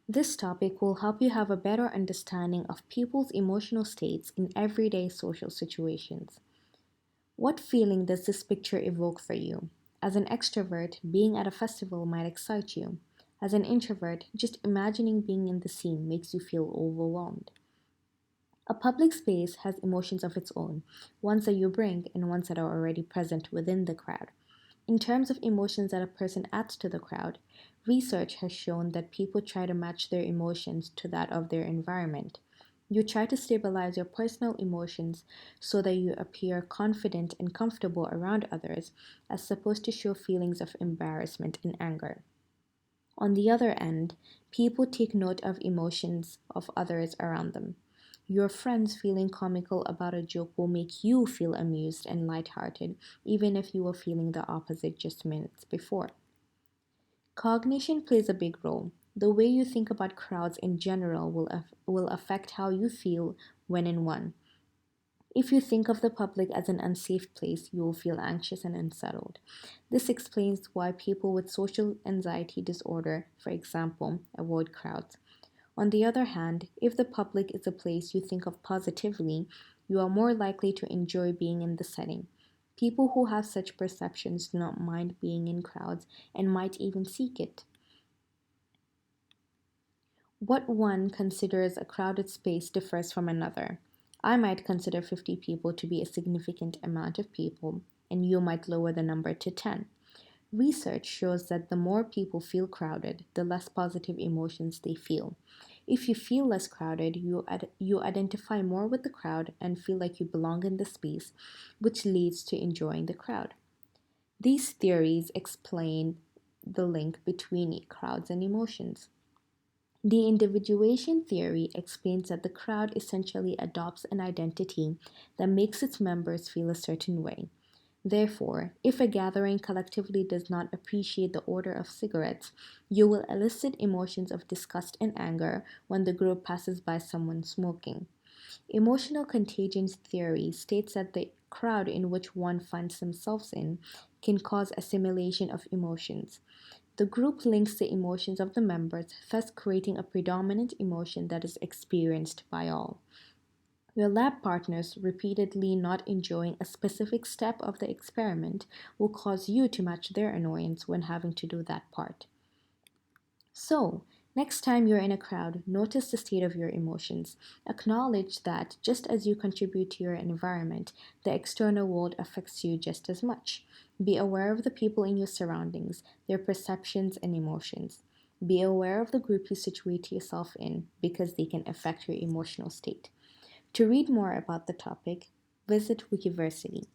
This topic will help you have a better understanding of people's emotional states in everyday social situations. What feeling does this picture evoke for you? As an extrovert, being at a festival might excite you. As an introvert, just imagining being in the scene makes you feel overwhelmed. A public space has emotions of its own, ones that you bring and ones that are already present within the crowd. In terms of emotions that a person adds to the crowd, research has shown that people try to match their emotions to that of their environment. You try to stabilize your personal emotions so that you appear confident and comfortable around others, as opposed to show feelings of embarrassment and anger. On the other end, people take note of emotions of others around them. Your friends feeling comical about a joke will make you feel amused and lighthearted, even if you were feeling the opposite just minutes before. Cognition plays a big role. The way you think about crowds in general will affect how you feel when in one. If you think of the public as an unsafe place, you will feel anxious and unsettled. This explains why people with social anxiety disorder, for example, avoid crowds. On the other hand, if the public is a place you think of positively, you are more likely to enjoy being in the setting. People who have such perceptions do not mind being in crowds and might even seek it. What one considers a crowded space differs from another. I might consider 50 people to be a significant amount of people, and you might lower the number to 10. Research shows that the more people feel crowded, the less positive emotions they feel. If you feel less crowded, you identify more with the crowd and feel like you belong in the space, which leads to enjoying the crowd. These theories explain the link between crowds and emotions. The individuation theory explains that the crowd essentially adopts an identity that makes its members feel a certain way. Therefore, if a gathering collectively does not appreciate the odor of cigarettes, you will elicit emotions of disgust and anger when the group passes by someone smoking. Emotional contagion theory states that the crowd in which one finds themselves in can cause assimilation of emotions. The group links the emotions of the members, thus creating a predominant emotion that is experienced by all. Your lab partners repeatedly not enjoying a specific step of the experiment will cause you to match their annoyance when having to do that part. So, next time you're in a crowd, notice the state of your emotions. Acknowledge that just as you contribute to your environment, the external world affects you just as much. Be aware of the people in your surroundings, their perceptions and emotions. Be aware of the group you situate yourself in because they can affect your emotional state. To read more about the topic, visit Wikiversity.